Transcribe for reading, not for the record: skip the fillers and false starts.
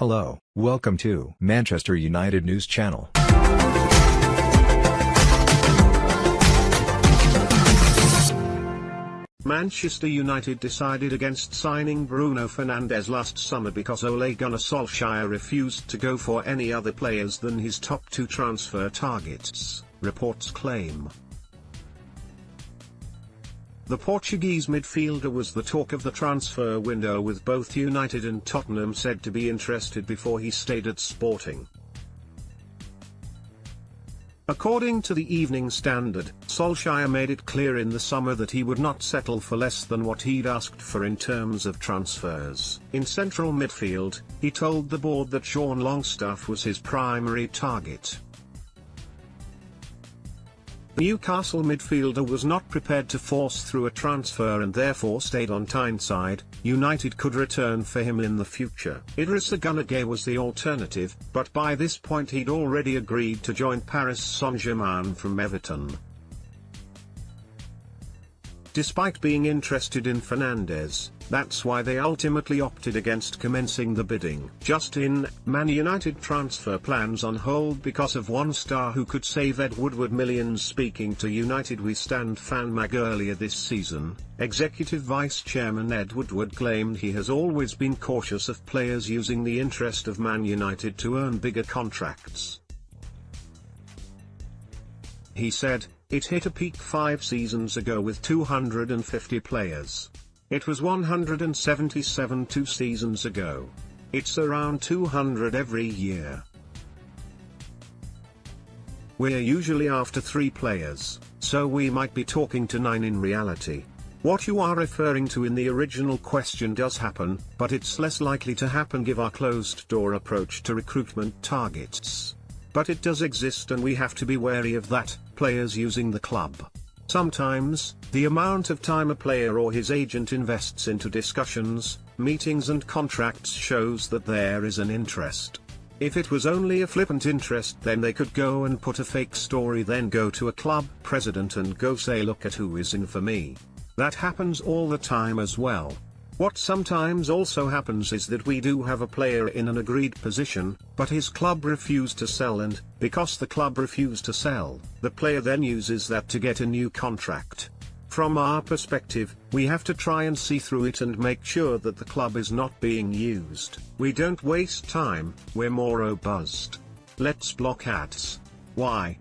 Hello, welcome to Manchester United News Channel. Manchester United decided against signing Bruno Fernandes last summer because Ole Gunnar Solskjaer refused to go for any other players than his top two transfer targets, reports claim. The Portuguese midfielder was the talk of the transfer window, with both United and Tottenham said to be interested before he stayed at Sporting. According to the Evening Standard, Solskjaer made it clear in the summer that he would not settle for less than what he'd asked for in terms of transfers. In central midfield, he told the board that Sean Longstaff was his primary target. The Newcastle midfielder was not prepared to force through a transfer and therefore stayed on Tyneside. United could return for him in the future. Idrissa Gana Gueye was the alternative, but by this point he'd already agreed to join Paris Saint-Germain from Everton. Despite being interested in Fernandes, that's why they ultimately opted against commencing the bidding. Just in, Man United transfer plans on hold because of one star who could save Ed Woodward millions. Speaking to United We Stand fan mag earlier this season, Executive Vice Chairman Ed Woodward claimed he has always been cautious of players using the interest of Man United to earn bigger contracts. He said, "It hit a peak 5 seasons ago with 250 players. It was 177 2 seasons ago. It's around 200 every year. We're usually after 3 players, so we might be talking to 9 in reality. What you are referring to in the original question does happen, but it's less likely to happen given our closed-door approach to recruitment targets. But it does exist and we have to be wary of that, players using the club. Sometimes, the amount of time a player or his agent invests into discussions, meetings and contracts shows that there is an interest. If it was only a flippant interest, then they could go and put a fake story, then go to a club president and go say, look at who is in for me. That happens all the time as well. What sometimes also happens is that we do have a player in an agreed position, but his club refused to sell, and, because the club refused to sell, the player then uses that to get a new contract. From our perspective, we have to try and see through it and make sure that the club is not being used. We don't waste time, we're more robust. Let's block ads. Why?